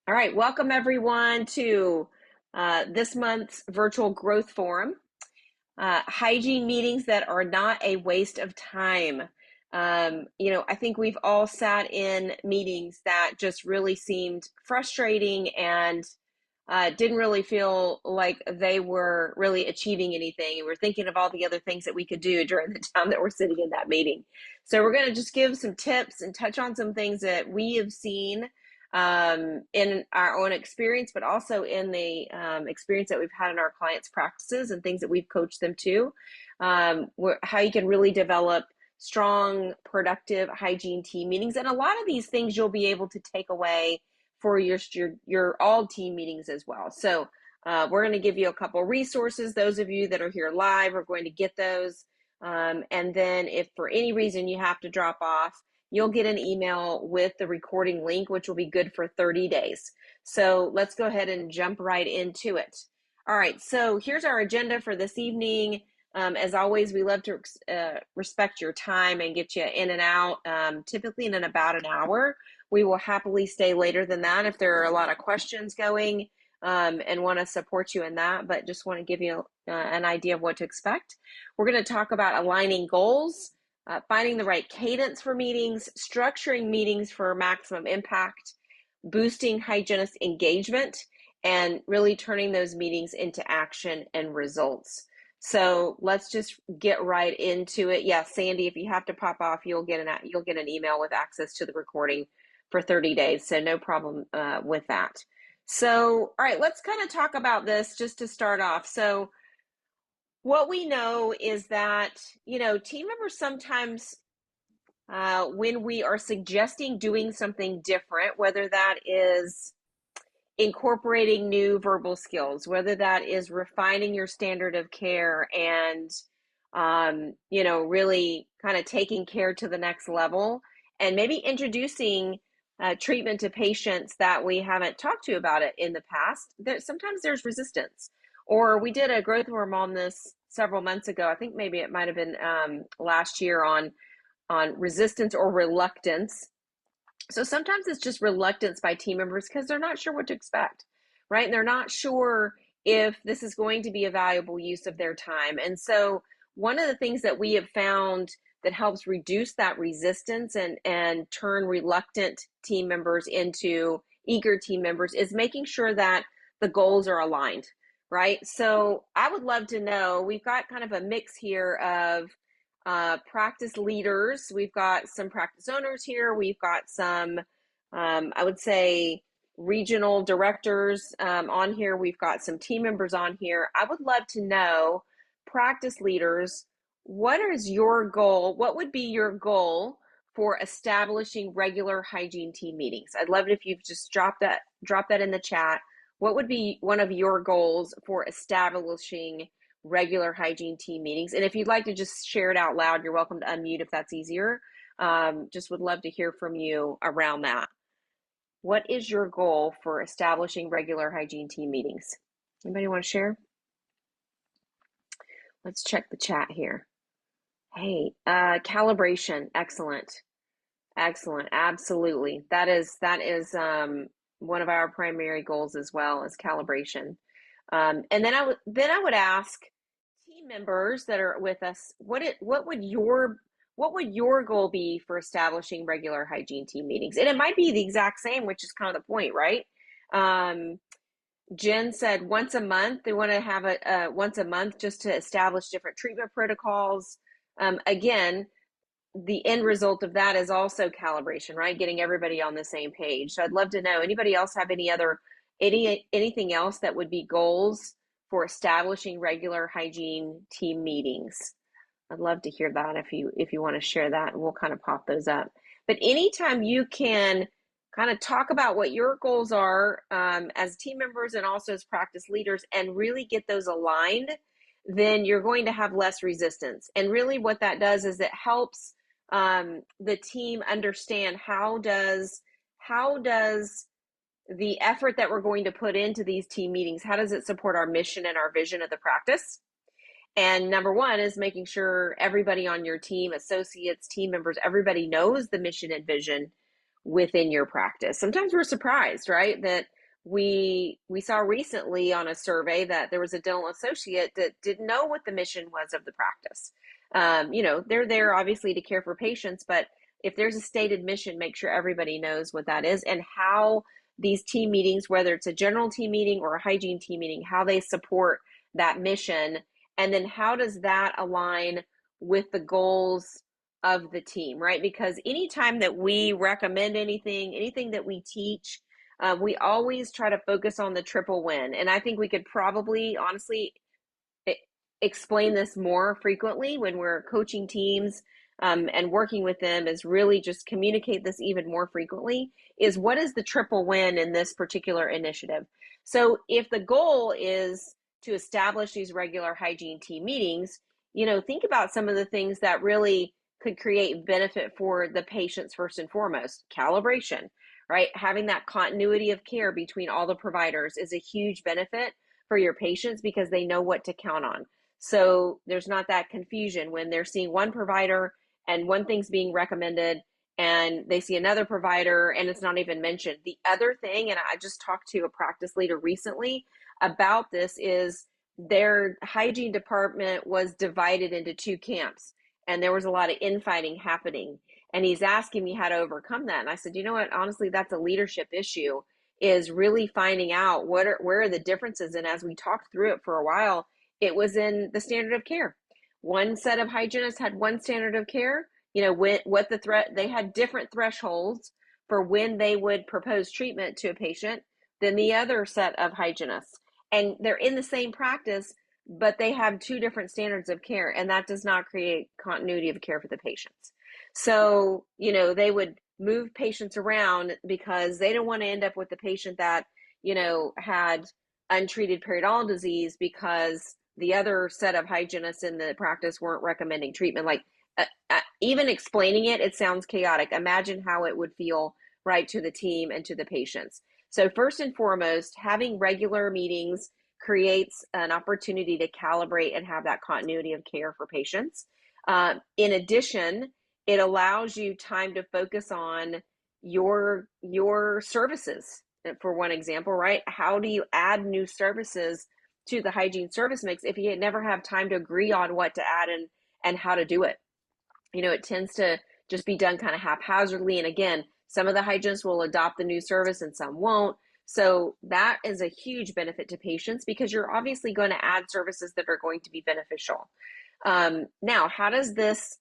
All right, welcome everyone to this month's virtual growth forum. Hygiene meetings that are not a waste of time. I think we've all sat in meetings that just really seemed frustrating and didn't really feel like they were really achieving anything. And we're thinking of all the other things that we could do during the time that we're sitting in that meeting. So we're going to just give some tips and touch on some things that we have seen in our own experience, but also in the experience that we've had in our clients' practices and things that we've coached them to, how you can really develop strong, productive hygiene team meetings. And a lot of these things you'll be able to take away for your all team meetings as well. So we're going to give you a couple resources. Those of you that are here live are going to get those. And then if for any reason you have to drop off, you'll get an email with the recording link, which will be good for 30 days. So let's go ahead and jump right into it. All right, so here's our agenda for this evening. As always, we love to respect your time and get you in and out, typically in about an hour. We will happily stay later than that if there are a lot of questions going and want to support you in that, but just want to give you an idea of what to expect. We're going to talk about aligning goals, finding the right cadence for meetings, structuring meetings for maximum impact, boosting hygienist engagement, and really turning those meetings into action and results. So let's just get right into it. Yeah, Sandy, if you have to pop off, you'll get an email with access to the recording for 30 days. So no problem with that. So, all right, let's kind of talk about this just to start off. So what we know is that, team members sometimes, when we are suggesting doing something different, whether that is incorporating new verbal skills, whether that is refining your standard of care and, really kind of taking care to the next level, and maybe introducing treatment to patients that we haven't talked to about it in the past, sometimes there's resistance. Or we did a growth forum on this several months ago. I think maybe it might have been last year on resistance or reluctance. So sometimes it's just reluctance by team members because they're not sure what to expect, right? And they're not sure if this is going to be a valuable use of their time. And so one of the things that we have found that helps reduce that resistance and turn reluctant team members into eager team members is making sure that the goals are aligned, right? So I would love to know, we've got kind of a mix here of practice leaders. We've got some practice owners here. We've got some, I would say, regional directors on here. We've got some team members on here. I would love to know, practice leaders, what is your goal? What would be your goal for establishing regular hygiene team meetings? I'd love it if you've just drop that in the chat. What would be one of your goals for establishing regular hygiene team meetings? And if you'd like to just share it out loud, you're welcome to unmute if that's easier. Just would love to hear from you around that. What is your goal for establishing regular hygiene team meetings? Anybody want to share? Let's check the chat here. Hey, calibration, excellent. Excellent, absolutely. That is one of our primary goals as well, as calibration. And then I would ask team members that are with us, what would your goal be for establishing regular hygiene team meetings? And it might be the exact same, which is kind of the point, right? Jen said once a month. They want to have a once a month just to establish different treatment protocols. Again, the end result of that is also calibration, right? Getting everybody on the same page. So I'd love to know, anybody else have anything else that would be goals for establishing regular hygiene team meetings? I'd love to hear that if you want to share that, and we'll kind of pop those up. But anytime you can kind of talk about what your goals are as team members and also as practice leaders and really get those aligned, then you're going to have less resistance. And really what that does is it helps the team understand how does the effort that we're going to put into these team meetings, how does it support our mission and our vision of the practice? And number one is making sure everybody on your team, associates, team members, everybody knows the mission and vision within your practice. Sometimes we're surprised, right? That we saw recently on a survey that there was a dental associate that didn't know what the mission was of the practice. They're there obviously to care for patients, but if there's a stated mission, make sure everybody knows what that is and how these team meetings, whether it's a general team meeting or a hygiene team meeting, how they support that mission. And then how does that align with the goals of the team, right? Because anytime that we recommend anything that we teach, we always try to focus on the triple win. And I think we could probably honestly explain this more frequently when we're coaching teams and working with them, is really just communicate this even more frequently, is what is the triple win in this particular initiative. So if the goal is to establish these regular hygiene team meetings, think about some of the things that really could create benefit for the patients. First and foremost, calibration, right? Having that continuity of care between all the providers is a huge benefit for your patients because they know what to count on. So there's not that confusion when they're seeing one provider and one thing's being recommended and they see another provider and it's not even mentioned. The other thing, and I just talked to a practice leader recently about this, is their hygiene department was divided into two camps and there was a lot of infighting happening. And he's asking me how to overcome that. And I said, you know what, honestly, that's a leadership issue, is really finding out where are the differences. And as we talked through it for a while, it was in the standard of care. One set of hygienists had one standard of care, they had different thresholds for when they would propose treatment to a patient than the other set of hygienists. And they're in the same practice, but they have two different standards of care, and that does not create continuity of care for the patients. So, they would move patients around because they don't want to end up with the patient that, had untreated periodontal disease because the other set of hygienists in the practice weren't recommending treatment. Like even explaining it, it sounds chaotic. Imagine how it would feel right to the team and to the patients. So first and foremost, having regular meetings creates an opportunity to calibrate and have that continuity of care for patients. In addition, it allows you time to focus on your services. For one example, right? How do you add new services to the hygiene service mix if you never have time to agree on what to add and how to do it? It tends to just be done kind of haphazardly. And again, some of the hygienists will adopt the new service and some won't. So that is a huge benefit to patients because you're obviously going to add services that are going to be beneficial. Now, how does this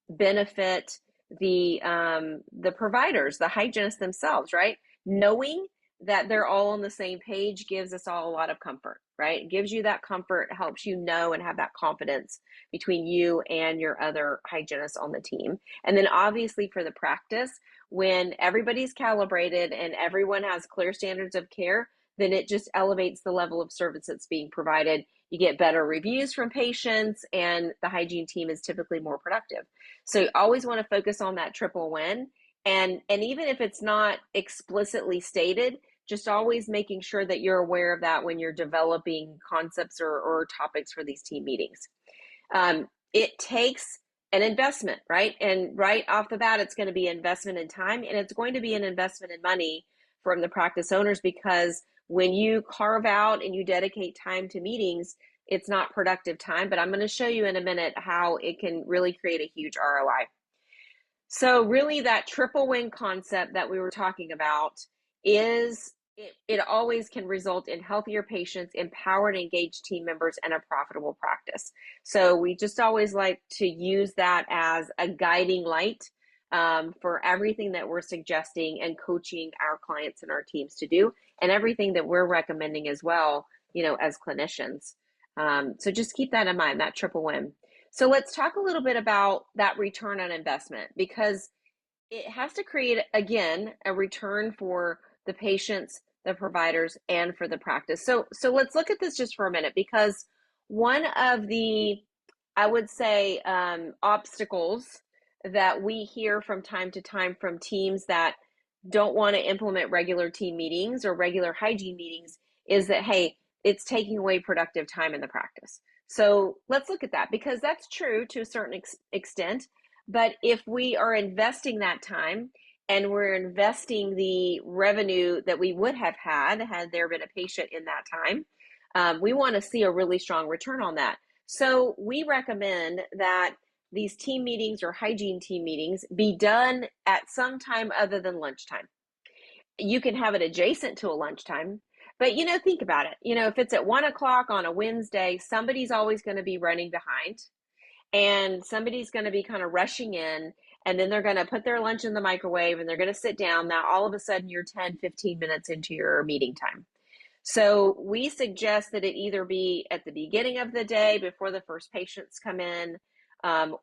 benefit the providers, the hygienists themselves, right? Knowing that they're all on the same page gives us all a lot of comfort, right? It gives you that comfort, helps you know and have that confidence between you and your other hygienists on the team. And then obviously for the practice, when everybody's calibrated and everyone has clear standards of care, then it just elevates the level of service that's being provided. You get better reviews from patients and the hygiene team is typically more productive. So you always want to focus on that triple win. And even if it's not explicitly stated, just always making sure that you're aware of that when you're developing concepts or topics for these team meetings. It takes an investment, right? And right off the bat, it's going to be investment in time and it's going to be an investment in money from the practice owners, because when you carve out and you dedicate time to meetings, it's not productive time. But I'm going to show you in a minute how it can really create a huge ROI. So really that triple win concept that we were talking about is it always can result in healthier patients, empowered, engaged team members, and a profitable practice. So we just always like to use that as a guiding light for everything that we're suggesting and coaching our clients and our teams to do, and everything that we're recommending as well, as clinicians. So just keep that in mind, that triple win. So let's talk a little bit about that return on investment, because it has to create, again, a return for the patients, the providers, and for the practice. So let's look at this just for a minute, because one of the, I would say, obstacles that we hear from time to time from teams that don't want to implement regular team meetings or regular hygiene meetings is that, hey, it's taking away productive time in the practice. So let's look at that, because that's true to a certain extent. But if we are investing that time and we're investing the revenue that we would have had there been a patient in that time. We want to see a really strong return on that. So we recommend that these team meetings or hygiene team meetings be done at some time other than lunchtime. You can have it adjacent to a lunchtime, but think about it. If it's at 1 o'clock on a Wednesday, somebody's always going to be running behind, and somebody's going to be kind of rushing in, and then they're going to put their lunch in the microwave and they're going to sit down. Now all of a sudden you're 10-15 minutes into your meeting time. So we suggest that it either be at the beginning of the day before the first patients come in,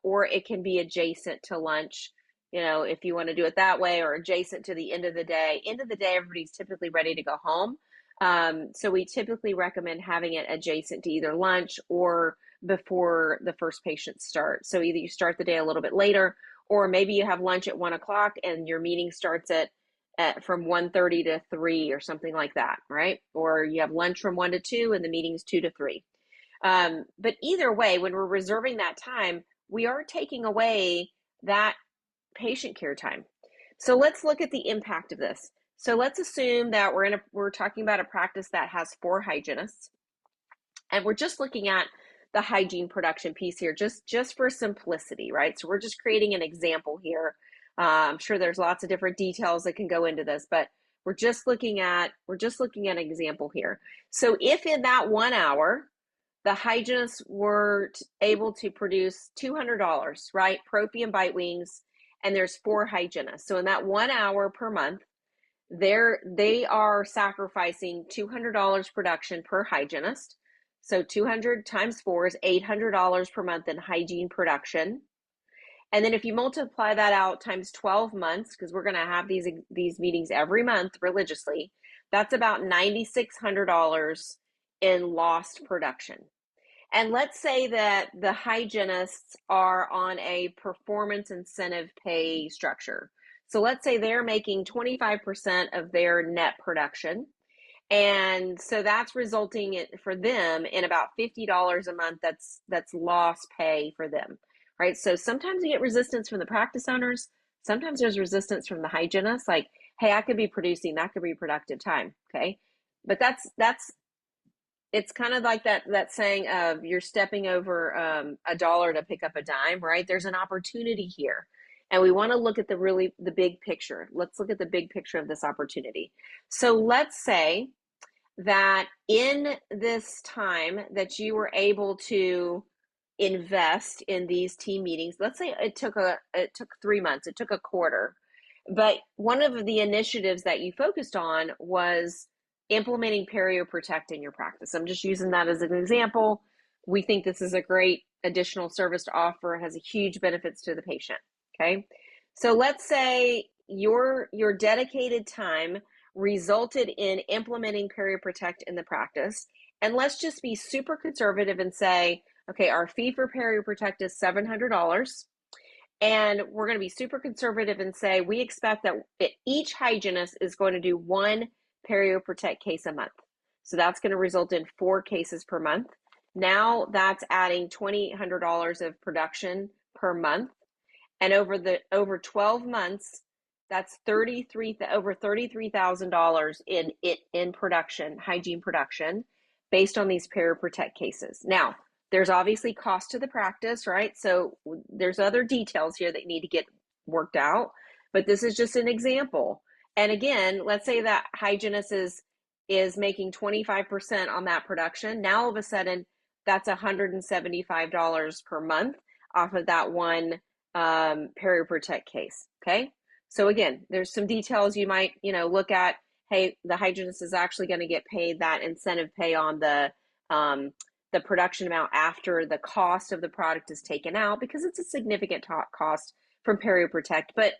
or it can be adjacent to lunch, if you want to do it that way, or adjacent to the end of the day. End of the day, everybody's typically ready to go home. So we typically recommend having it adjacent to either lunch or before the first patients start. So either you start the day a little bit later, or maybe you have lunch at 1 o'clock and your meeting starts at from 1:30 to 3 or something like that, right? Or you have lunch from 1 to 2 and the meeting's 2 to 3. But either way, when we're reserving that time, we are taking away that patient care time. So let's look at the impact of this. So let's assume that we're talking about a practice that has 4 hygienists, and we're just looking at the hygiene production piece here, just for simplicity, right? So we're just creating an example here. I'm sure there's lots of different details that can go into this, but we're just looking at an example here. So if in that 1 hour, the hygienists were able to produce $200, right? Propy and bite wings, and there's 4 hygienists. So in that 1 hour per month, they are sacrificing $200 production per hygienist. So 200 times 4 is $800 per month in hygiene production. And then if you multiply that out times 12 months, because we're going to have these meetings every month religiously, that's about $9,600 in lost production. And let's say that the hygienists are on a performance incentive pay structure. So let's say they're making 25% of their net production. And so that's resulting for them in about $50 a month that's lost pay for them, right? So sometimes you get resistance from the practice owners. Sometimes there's resistance from the hygienists, like, hey, I could be producing, that could be productive time, okay? But it's kind of like that saying of you're stepping over a dollar to pick up a dime, right? There's an opportunity here. And we want to look at the big picture. Let's look at the big picture of this opportunity. So let's say that in this time that you were able to invest in these team meetings, let's say it took 3 months, it took a quarter, but one of the initiatives that you focused on was implementing Perio Protect in your practice. I'm just using that as an example. We think this is a great additional service to offer. It has a huge benefits to the patient. Okay, so let's say your dedicated time resulted in implementing Perio Protect in the practice, and let's just be super conservative and say, okay, our fee for Perio Protect is $700. And we're going to be super conservative and say we expect that each hygienist is going to do 1 Perio Protect case a month. So that's going to result in 4 cases per month. Now that's adding $2,800 of production per month. And over 12 months, that's over $33,000 in production, hygiene production, based on these Perio Protect cases. Now, there's obviously cost to the practice, right? So there's other details here that need to get worked out, but this is just an example. And again, let's say that hygienist is making 25% on that production. Now all of a sudden, that's $175 per month off of that one Perio Protect case. Okay. So again, there's some details you might, look at. Hey, the hygienist is actually going to get paid that incentive pay on the production amount after the cost of the product is taken out, because it's a significant cost from Perio Protect. But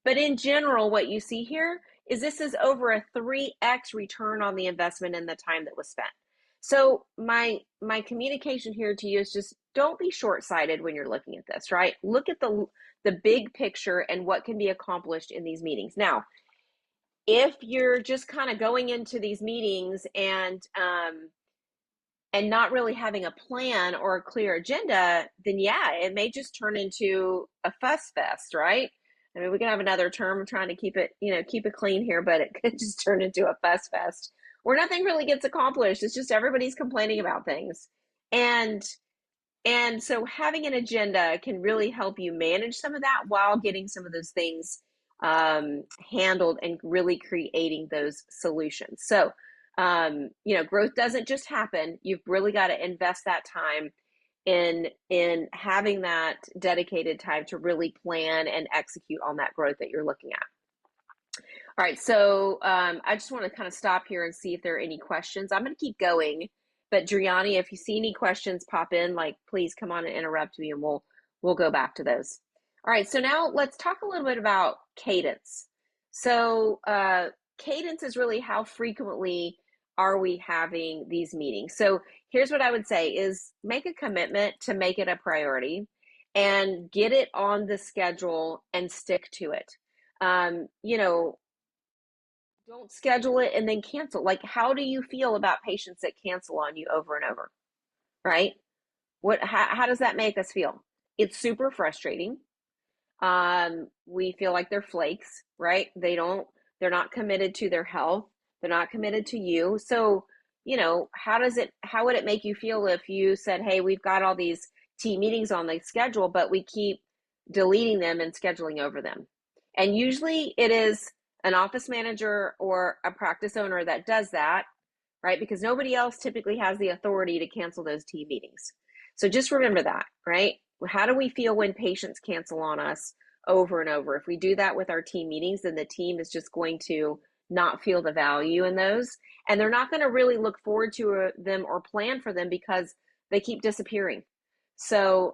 in general, what you see here is this is over a 3x return on the investment and the time that was spent. So my communication here to you is just don't be short-sighted when you're looking at this, right? Look at the big picture and what can be accomplished in these meetings. Now, if you're just kind of going into these meetings and not really having a plan or a clear agenda, then yeah, it may just turn into a fuss fest, right? I mean, we can have another term trying to keep it, keep it clean here, but it could just turn into a fuss fest where nothing really gets accomplished. It's just everybody's complaining about things. And and so having an agenda can really help you manage some of that while getting some of those things handled and really creating those solutions. So, growth doesn't just happen. You've really got to invest that time in having that dedicated time to really plan and execute on that growth that you're looking at. All right, so I just want to kind of stop here and see if there are any questions. I'm going to keep going, but Driani, if you see any questions pop in, like please come on and interrupt me, and we'll go back to those. All right, so now let's talk a little bit about cadence. So cadence is really how frequently are we having these meetings. So here's what I would say is make a commitment to make it a priority and get it on the schedule and stick to it. Don't schedule it and then cancel. Like, how do you feel about patients that cancel on you over and over, right? How does that make us feel? It's super frustrating. We feel like they're flakes, right? They're not committed to their health. They're not committed to you. So, how would it make you feel if you said, hey, we've got all these team meetings on the schedule, but we keep deleting them and scheduling over them? And usually it is an office manager or a practice owner that does that, right? Because nobody else typically has the authority to cancel those team meetings. So just remember that, right? How do we feel when patients cancel on us over and over? If we do that with our team meetings, then the team is just going to not feel the value in those. And they're not going to really look forward to them or plan for them because they keep disappearing. So,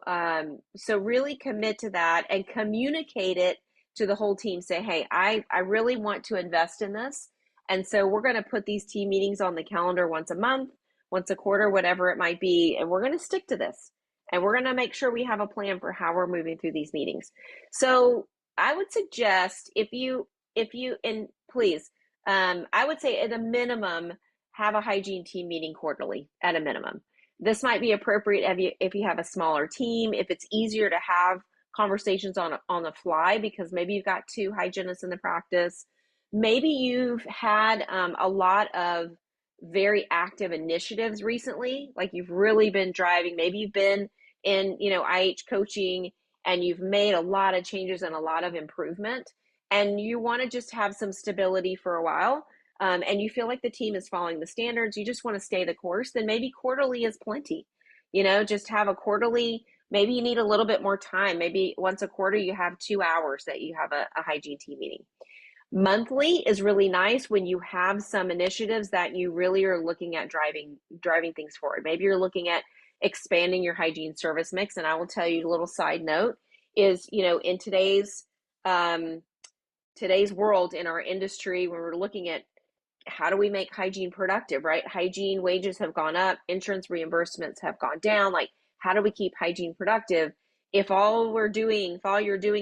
so really commit to that and communicate it to the whole team. Say, hey, I really want to invest in this. And so we're going to put these team meetings on the calendar once a month, once a quarter, whatever it might be. And we're going to stick to this. And we're going to make sure we have a plan for how we're moving through these meetings. So I would suggest and please, I would say at a minimum, have a hygiene team meeting quarterly at a minimum. This might be appropriate if you have a smaller team, if it's easier to have conversations on the fly because maybe you've got two hygienists in the practice. Maybe you've had a lot of very active initiatives recently, like you've really been driving. Maybe you've been in, IH coaching and you've made a lot of changes and a lot of improvement, and you want to just have some stability for a while. And you feel like the team is following the standards, you just want to stay the course, then maybe quarterly is plenty. Just have a quarterly. Maybe you need a little bit more time. Maybe once a quarter you have 2 hours that you have a hygiene team meeting. Monthly is really nice when you have some initiatives that you really are looking at driving things forward. Maybe you're looking at expanding your hygiene service mix. And I will tell you a little side note is, in today's world, in our industry, when we're looking at how do we make hygiene productive, right? Hygiene wages have gone up, insurance reimbursements have gone down. Like, how do we keep hygiene productive? If all you're doing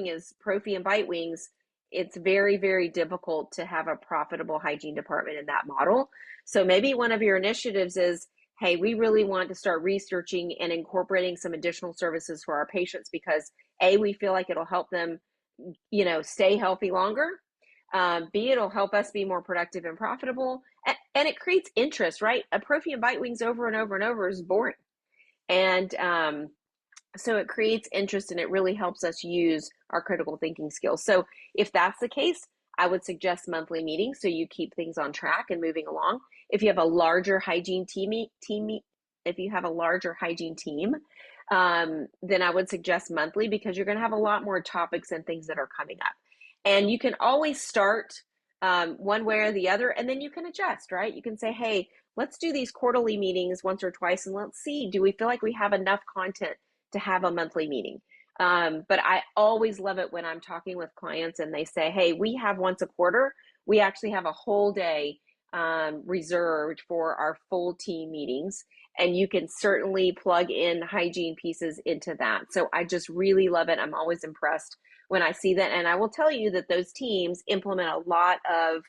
is Prophy and Bite Wings, it's very, very difficult to have a profitable hygiene department in that model. So maybe one of your initiatives is, hey, we really want to start researching and incorporating some additional services for our patients because A, we feel like it'll help them, stay healthy longer. B, it'll help us be more productive and profitable. And it creates interest, right? A Prophy and Bite Wings over and over and over is boring. And so it creates interest and it really helps us use our critical thinking skills. So if that's the case, I would suggest monthly meetings so you keep things on track and moving along. If you have a larger hygiene team, if you have a larger hygiene team, then I would suggest monthly because you're going to have a lot more topics and things that are coming up. And you can always start one way or the other, and then you can adjust, right? You can say, hey, let's do these quarterly meetings once or twice, and let's see, do we feel like we have enough content to have a monthly meeting? But I always love it when I'm talking with clients and they say, hey, we have once a quarter. We actually have a whole day reserved for our full team meetings. And you can certainly plug in hygiene pieces into that. So I just really love it. I'm always impressed when I see that. And I will tell you that those teams implement a lot of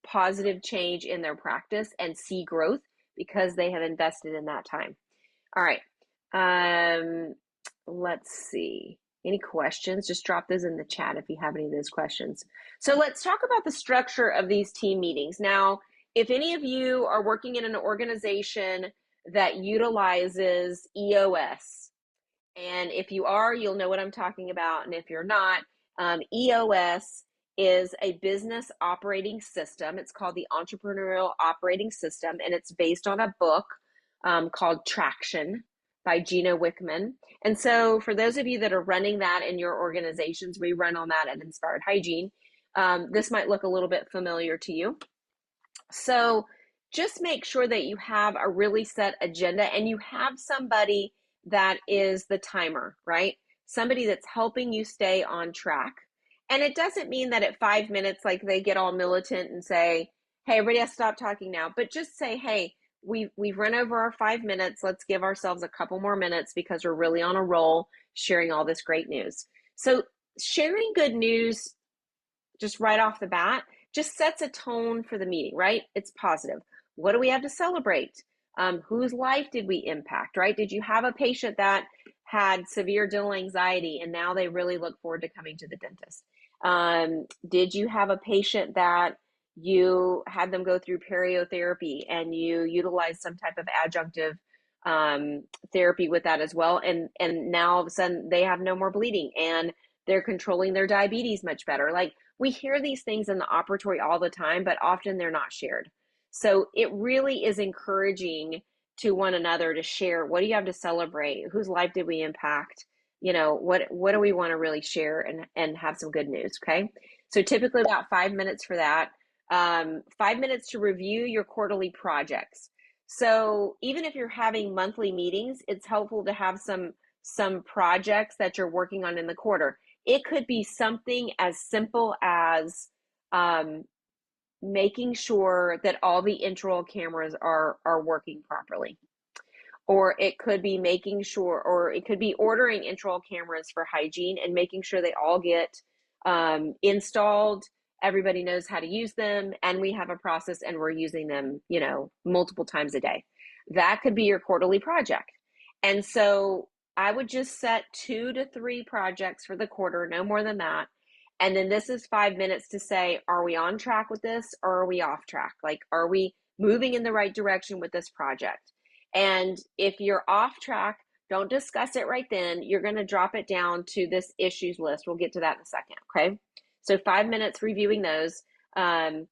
positive change in their practice and see growth because they have invested in that time. All right. Let's see. Any questions? Just drop those in the chat if you have any of those questions. So let's talk about the structure of these team meetings. Now, if any of you are working in an organization that utilizes EOS, and if you are, you'll know what I'm talking about. And if you're not, EOS is a business operating system. It's called the Entrepreneurial Operating System, and it's based on a book called Traction by Gino Wickman. And so for those of you that are running that in your organizations, we run on that at Inspired Hygiene. This might look a little bit familiar to you. So just make sure that you have a really set agenda and you have somebody that is the timer, right? Somebody that's helping you stay on track. And it doesn't mean that at 5 minutes, like they get all militant and say, hey, everybody has to stop talking now, but just say, hey, we've run over our 5 minutes. Let's give ourselves a couple more minutes because we're really on a roll sharing all this great news. So sharing good news just right off the bat just sets a tone for the meeting, right? It's positive. What do we have to celebrate? Whose life did we impact, right? Did you have a patient that had severe dental anxiety and now they really look forward to coming to the dentist? Did you have a patient that you had them go through periotherapy and you utilized some type of adjunctive therapy with that as well? And now all of a sudden they have no more bleeding and they're controlling their diabetes much better. Like, we hear these things in the operatory all the time, but often they're not shared. So it really is encouraging to one another to share, what do you have to celebrate? Whose life did we impact? You know, what do we want to really share and have some good news, okay? So typically about 5 minutes for that. 5 minutes to review your quarterly projects. So even if you're having monthly meetings, it's helpful to have some projects that you're working on in the quarter. It could be something as simple as making sure that all the intraoral cameras are working properly. Or it could be making sure, or it could be ordering intraoral cameras for hygiene and making sure they all get installed. Everybody knows how to use them, and we have a process and we're using them, you know, multiple times a day. That could be your quarterly project. And so I would just set 2 to 3 projects for the quarter, no more than that. And then this is 5 minutes to say, are we on track with this or are we off track? Like, are we moving in the right direction with this project? And if you're off track, don't discuss it right then. You're going to drop it down to this issues list. We'll get to that in a second, okay? So 5 minutes reviewing those. And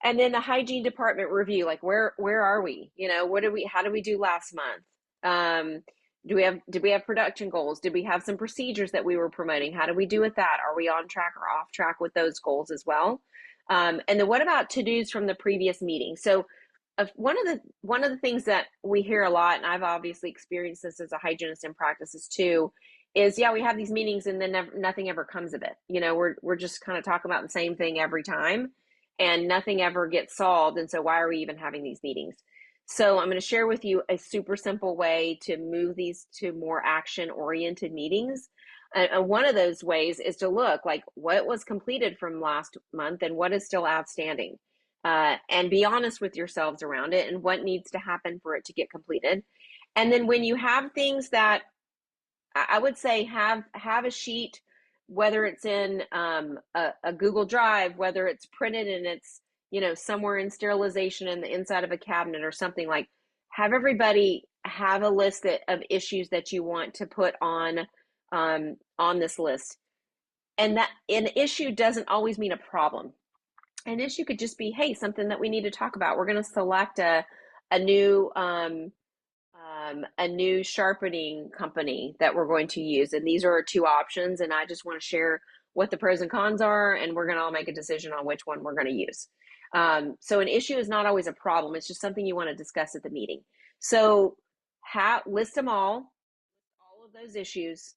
then the hygiene department review, like where are we? You know, how did we do last month? Did we have production goals? Did we have some procedures that we were promoting? How did we do with that? Are we on track or off track with those goals as well? And then what about to-dos from the previous meeting? So one of the things that we hear a lot, and I've obviously experienced this as a hygienist in practices too, is we have these meetings and then nothing ever comes of it. You know, we're just kind of talking about the same thing every time and nothing ever gets solved. And so why are we even having these meetings? So I'm going to share with you a super simple way to move these to more action-oriented meetings. And one of those ways is to look like what was completed from last month and what is still outstanding. And be honest with yourselves around it and what needs to happen for it to get completed. And then when you have things that I would say have a sheet, whether it's in a Google Drive, whether it's printed and it's, you know, somewhere in sterilization in the inside of a cabinet or something, like have everybody have a list of issues that you want to put on this list. And that an issue doesn't always mean a problem. An issue could just be, hey, something that we need to talk about. We're going to select a new sharpening company that we're going to use, and these are our 2 options. And I just want to share what the pros and cons are, and we're going to all make a decision on which one we're going to use. So an issue is not always a problem. It's just something you want to discuss at the meeting. So list them all of those issues.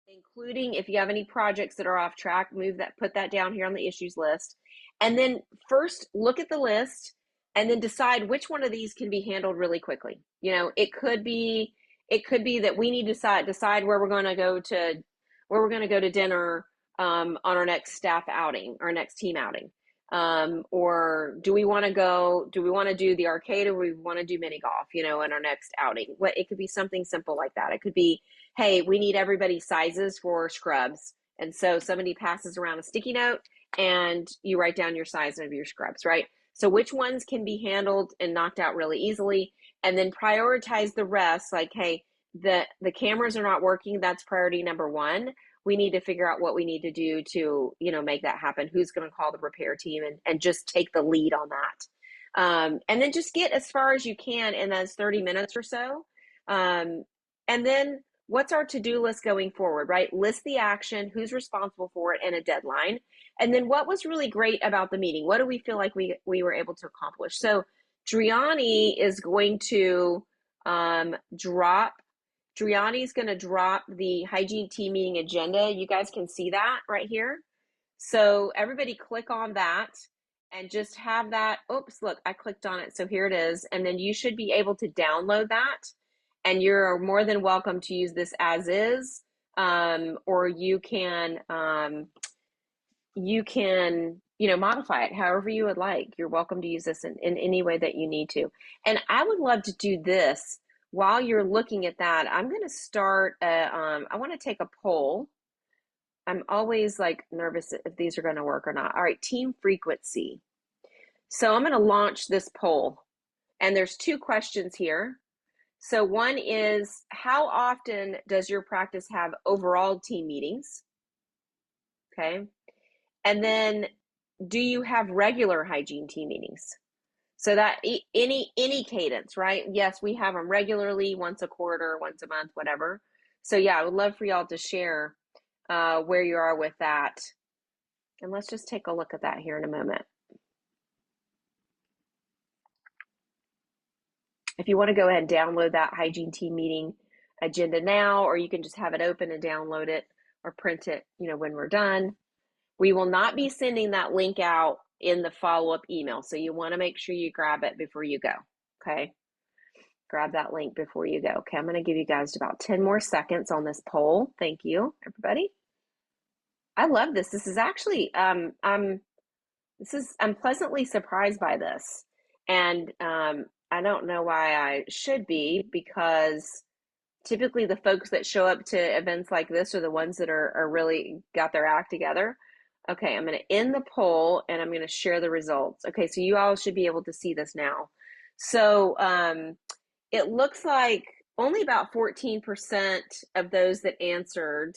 Including if you have any projects that are off track, put that down here on the issues list. And then first look at the list and then decide which one of these can be handled really quickly. You know, it could be that we need to decide where we're going to go to dinner on our next staff outing, our next team outing. Or do we want to do the arcade, or we want to do mini golf, in our next outing? It could be something simple like that. It could be, hey, we need everybody's sizes for scrubs. And so somebody passes around a sticky note and you write down your size of your scrubs, right? So which ones can be handled and knocked out really easily, and then prioritize the rest. Like, hey, the cameras are not working. That's priority number one. We need to figure out what we need to do to, make that happen. Who's going to call the repair team, and just take the lead on that. And then just get as far as you can in those 30 minutes or so. And then what's our to-do list going forward, right? List the action, who's responsible for it, and a deadline. And then what was really great about the meeting? What do we feel like we were able to accomplish? So Driani is going to drop Driani's going to drop the hygiene team meeting agenda. You guys can see that right here. So everybody click on that and just have that. Oops, look, I clicked on it. So here it is. And then you should be able to download that. And you're more than welcome to use this as is. Or you can modify it however you would like. You're welcome to use this in any way that you need to. And I would love to do this. While you're looking at that, I'm going to start, I want to take a poll. I'm always like nervous if these are going to work or not. All right, team frequency. So I'm going to launch this poll, and there's 2 questions here. So one is, how often does your practice have overall team meetings? Okay. And then, do you have regular hygiene team meetings? So that any cadence, right? Yes, we have them regularly, once a quarter, once a month, whatever. So yeah, I would love for y'all to share where you are with that. And let's just take a look at that here in a moment. If you want to go ahead and download that hygiene team meeting agenda now, or you can just have it open and download it or print it, when we're done. We will not be sending that link out in the follow-up email. So you want to make sure you grab it before you go. Okay. Grab that link before you go. Okay. I'm going to give you guys about 10 more seconds on this poll. Thank you, everybody. I love this. This is actually, I'm pleasantly surprised by this. And I don't know why I should be, because typically the folks that show up to events like this are the ones that are really got their act together. Okay, I'm going to end the poll and I'm going to share the results. Okay, so you all should be able to see this now. So it looks like only about 14% of those that answered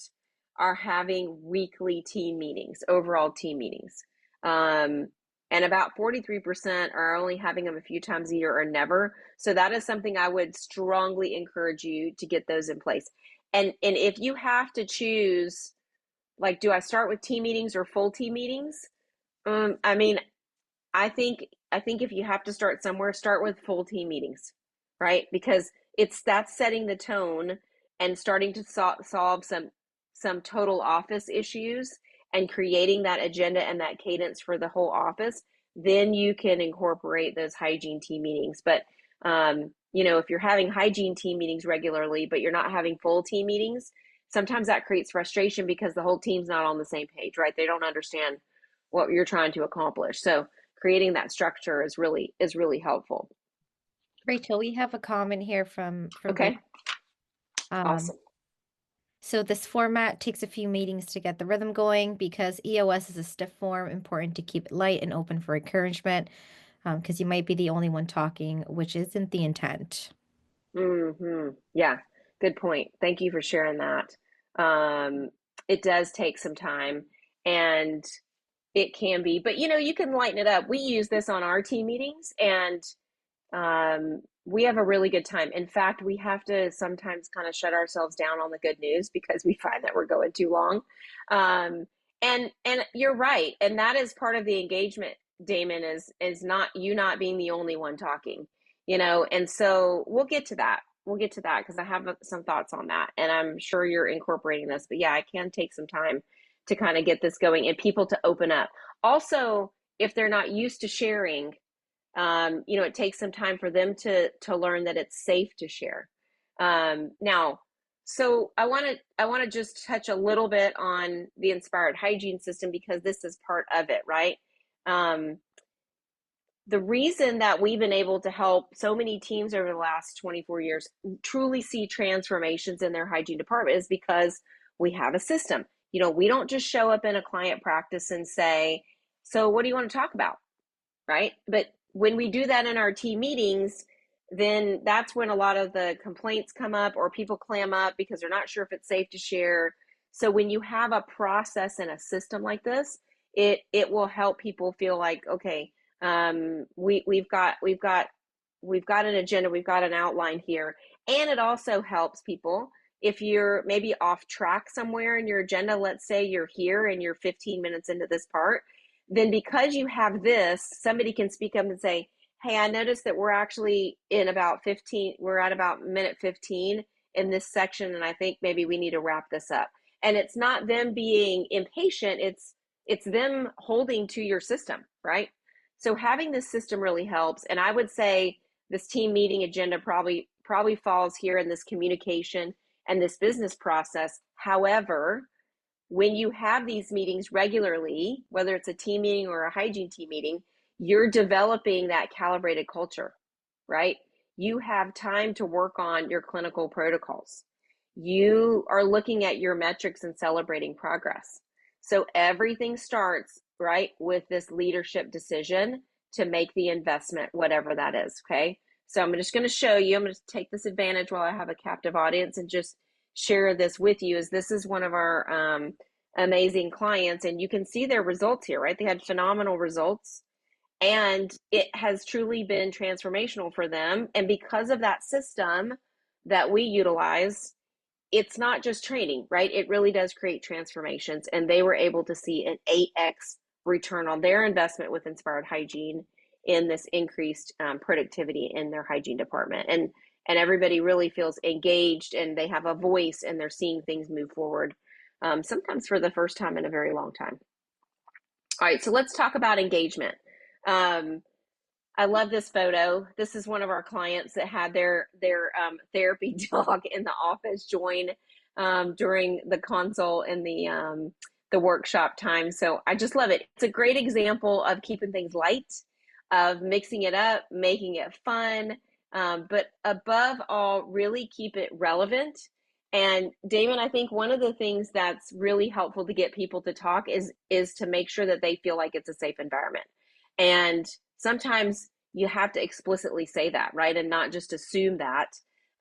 are having weekly team meetings, overall team meetings. And about 43% are only having them a few times a year or never. So that is something I would strongly encourage you to get those in place. And if you have to choose, like, do I start with team meetings or full team meetings? I mean, I think if you have to start somewhere, start with full team meetings, right? Because that's setting the tone and starting to solve some total office issues and creating that agenda and that cadence for the whole office. Then you can incorporate those hygiene team meetings. But if you're having hygiene team meetings regularly, but you're not having full team meetings, sometimes that creates frustration because the whole team's not on the same page, right? They don't understand what you're trying to accomplish. So creating that structure is really helpful. Rachel, we have a comment here from Okay. Awesome. So this format takes a few meetings to get the rhythm going because EOS is a stiff form, important to keep it light and open for encouragement, because you might be the only one talking, which isn't the intent. Yeah, good point. Thank you for sharing that. It does take some time, and it can be, but you can lighten it up. We use this on our team meetings, and we have a really good time. In fact, we have to sometimes kind of shut ourselves down on the good news because we find that we're going too long. And you're right, and that is part of the engagement, Damon, is not being the only one talking, and so we'll get to that. Because I have some thoughts on that, and I'm sure you're incorporating this. But yeah, it can take some time to kind of get this going and people to open up. Also, if they're not used to sharing, it takes some time for them to learn that it's safe to share. Now, so I want to just touch a little bit on the Inspired Hygiene System because this is part of it, right? The reason that we've been able to help so many teams over the last 24 years truly see transformations in their hygiene department is because we have a system. We don't just show up in a client practice and say, so what do you want to talk about? Right? But when we do that in our team meetings, then that's when a lot of the complaints come up or people clam up because they're not sure if it's safe to share. So when you have a process and a system like this, it will help people feel like, okay, we've got an agenda, we've got an outline here, and it also helps people if you're maybe off track somewhere in your agenda. Let's say you're here and you're 15 minutes into this part, then because you have this, somebody can speak up and say, hey, I noticed that we're actually we're at about minute 15 in this section, and I think maybe we need to wrap this up. And it's not them being impatient, it's them holding to your system, right? So having this system really helps. And I would say this team meeting agenda probably falls here in this communication and this business process. However, when you have these meetings regularly, whether it's a team meeting or a hygiene team meeting, you're developing that calibrated culture, right? You have time to work on your clinical protocols. You are looking at your metrics and celebrating progress. So everything starts, right, with this leadership decision to make the investment, whatever that is, okay? So I'm just going to show you, I'm going to take this advantage while I have a captive audience and just share this with you. This is one of our amazing clients, and you can see their results here, right? They had phenomenal results, and it has truly been transformational for them. And because of that system that we utilize, it's not just training, right? It really does create transformations, and they were able to see an 8x return on their investment with Inspired Hygiene in this increased productivity in their hygiene department. And everybody really feels engaged, and they have a voice, and they're seeing things move forward, sometimes for the first time in a very long time. All right, so let's talk about engagement. I love this photo. This is one of our clients that had their therapy dog in the office join during the consult and the workshop time. So I just love it. It's a great example of keeping things light, of mixing it up, making it fun, but above all, really keep it relevant. And Damon, I think one of the things that's really helpful to get people to talk is to make sure that they feel like it's a safe environment. And sometimes you have to explicitly say that, right? And not just assume that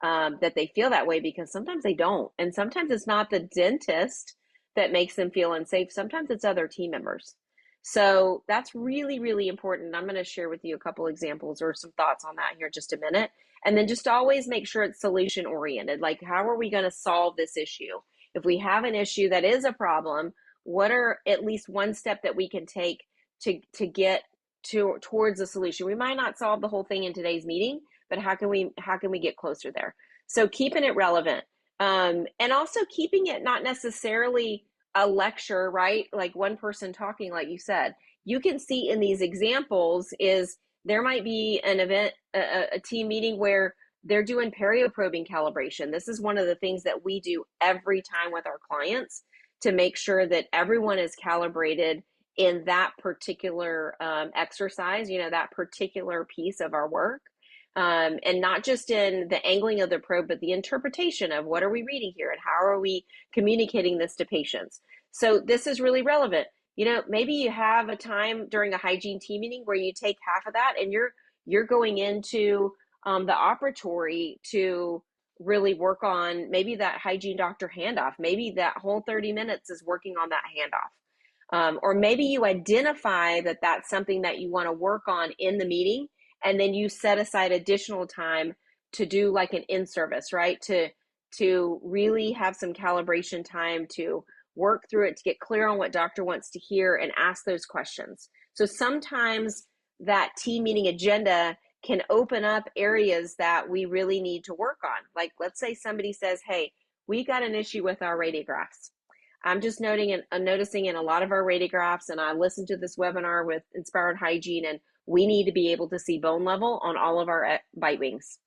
they feel that way, because sometimes they don't. And sometimes it's not the dentist that makes them feel unsafe. Sometimes it's other team members. So that's really, really important. I'm going to share with you a couple examples or some thoughts on that here in just a minute. And then just always make sure it's solution oriented. Like, how are we going to solve this issue? If we have an issue that is a problem, what are at least one step that we can take to get towards a solution? We might not solve the whole thing in today's meeting, but how can we get closer there? So keeping it relevant, and also keeping it not necessarily a lecture, right? Like one person talking, like you said. You can see in these examples is there might be an event, a team meeting where they're doing perioprobing calibration. This is one of the things that we do every time with our clients to make sure that everyone is calibrated in that particular exercise, that particular piece of our work. And not just in the angling of the probe, but the interpretation of what are we reading here and how are we communicating this to patients. So this is really relevant. Maybe you have a time during a hygiene team meeting where you take half of that and you're going into the operatory to really work on maybe that hygiene doctor handoff. Maybe that whole 30 minutes is working on that handoff. Or maybe you identify that that's something that you want to work on in the meeting, and then you set aside additional time to do like an in-service, right? To really have some calibration time to work through it, to get clear on what doctor wants to hear and ask those questions. So sometimes that team meeting agenda can open up areas that we really need to work on. Like, let's say somebody says, hey, we got an issue with our radiographs. I'm just noticing in a lot of our radiographs, and I listened to this webinar with Inspired Hygiene, and we need to be able to see bone level on all of our bite wings.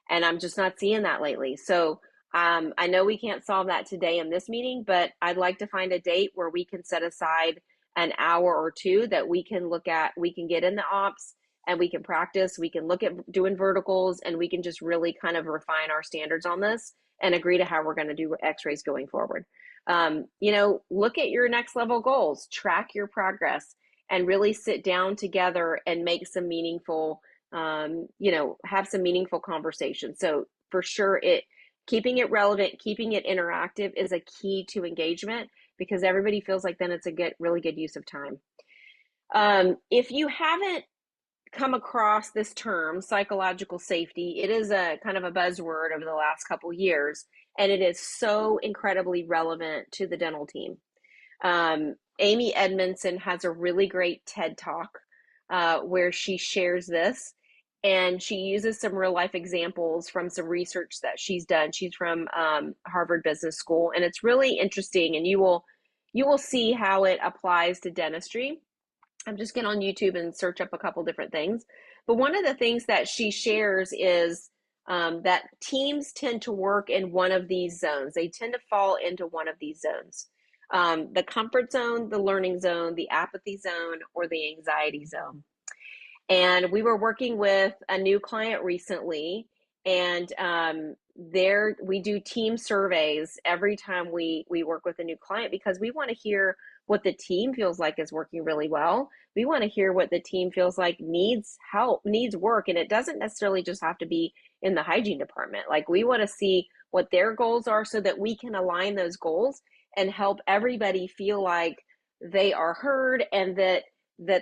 And I'm just not seeing that lately. So I know we can't solve that today in this meeting, but I'd like to find a date where we can set aside an hour or two that we can look at, we can get in the ops and we can practice, we can look at doing verticals, and we can just really kind of refine our standards on this and agree to how we're going to do x-rays going forward. Look at your next level goals, track your progress, and really sit down together and make some meaningful, have some meaningful conversations. So for sure, keeping it relevant, keeping it interactive is a key to engagement, because everybody feels like then it's a really good use of time. If you haven't come across this term, psychological safety, it is a kind of a buzzword over the last couple years, and it is so incredibly relevant to the dental team. Amy Edmondson has a really great TED Talk where she shares this, and she uses some real life examples from some research that she's done. She's from Harvard Business School, and it's really interesting, and you will see how it applies to dentistry. I'm just get on YouTube and search up a couple different things. But one of the things that she shares is that teams tend to work in one of these zones. They tend to fall into one of these zones. The comfort zone, the learning zone, the apathy zone, or the anxiety zone. And we were working with a new client recently, and there we do team surveys every time we work with a new client, because we want to hear what the team feels like is working really well. We want to hear what the team feels like needs help, needs work, and it doesn't necessarily just have to be in the hygiene department. Like, we want to see what their goals are so that we can align those goals and help everybody feel like they are heard, and that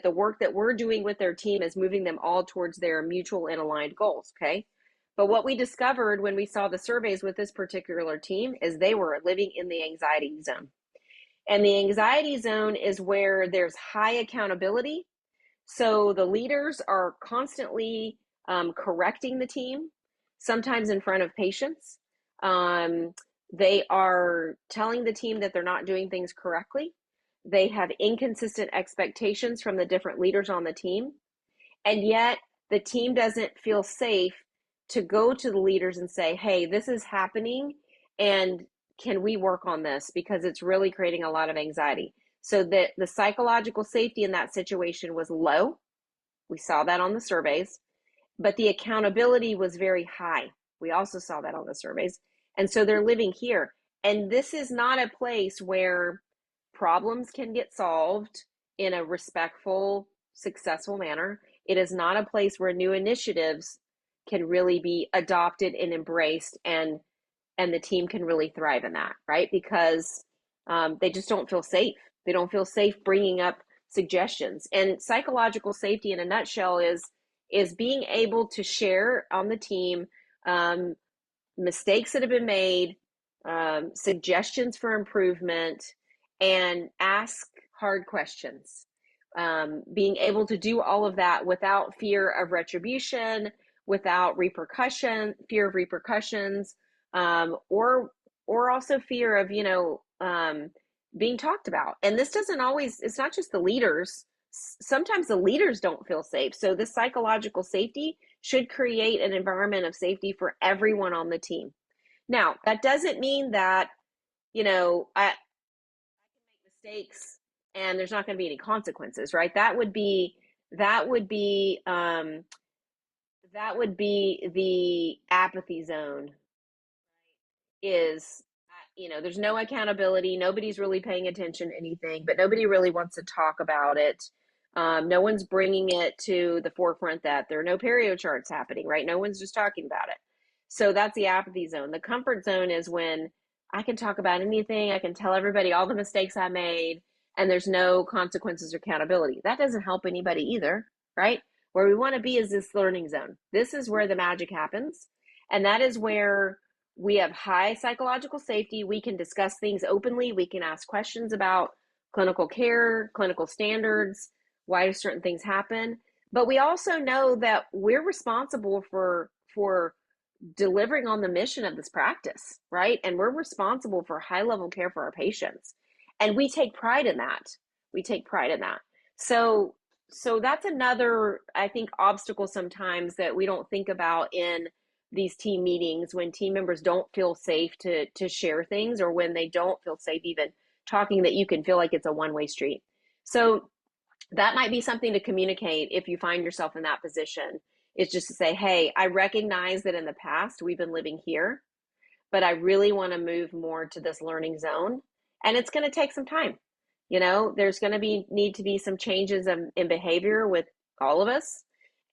the work that we're doing with their team is moving them all towards their mutual and aligned goals, okay? But what we discovered when we saw the surveys with this particular team is they were living in the anxiety zone. And the anxiety zone is where there's high accountability. So the leaders are constantly correcting the team, sometimes in front of patients. They are telling the team that they're not doing things correctly. They have inconsistent expectations from the different leaders on the team. And yet the team doesn't feel safe to go to the leaders and say, hey, this is happening, and can we work on this? Because it's really creating a lot of anxiety. So that the psychological safety in that situation was low. We saw that on the surveys, but the accountability was very high. We also saw that on the surveys. And so they're living here. And this is not a place where problems can get solved in a respectful, successful manner. It is not a place where new initiatives can really be adopted and embraced, and the team can really thrive in that, right? Because they just don't feel safe. They don't feel safe bringing up suggestions. And psychological safety in a nutshell is being able to share on the team mistakes that have been made, suggestions for improvement, and ask hard questions. Being able to do all of that without fear of retribution, without fear of repercussions, or also fear of being talked about. And this doesn't always. It's not just the leaders. Sometimes the leaders don't feel safe. So this psychological safety should create an environment of safety for everyone on the team. Now, that doesn't mean that I can make mistakes and there's not going to be any consequences, right? That would be the apathy zone. Is there's no accountability, nobody's really paying attention to anything, but nobody really wants to talk about it. No one's bringing it to the forefront that there are no perio charts happening, right? No one's just talking about it. So that's the apathy zone. The comfort zone is when I can talk about anything, I can tell everybody all the mistakes I made, and there's no consequences or accountability. That doesn't help anybody either, right? Where we want to be is this learning zone. This is where the magic happens, and that is where we have high psychological safety. We can discuss things openly. We can ask questions about clinical care, clinical standards, why do certain things happen. But we also know that we're responsible for delivering on the mission of this practice, right? And we're responsible for high level care for our patients. And we take pride in that. We take pride in that. So that's another, I think, obstacle sometimes that we don't think about in these team meetings, when team members don't feel safe to share things, or when they don't feel safe even talking, that you can feel like it's a one-way street. So that might be something to communicate if you find yourself in that position, is just to say, hey, I recognize that in the past we've been living here, but I really want to move more to this learning zone. And it's going to take some time. There's going to need to be some changes in behavior with all of us.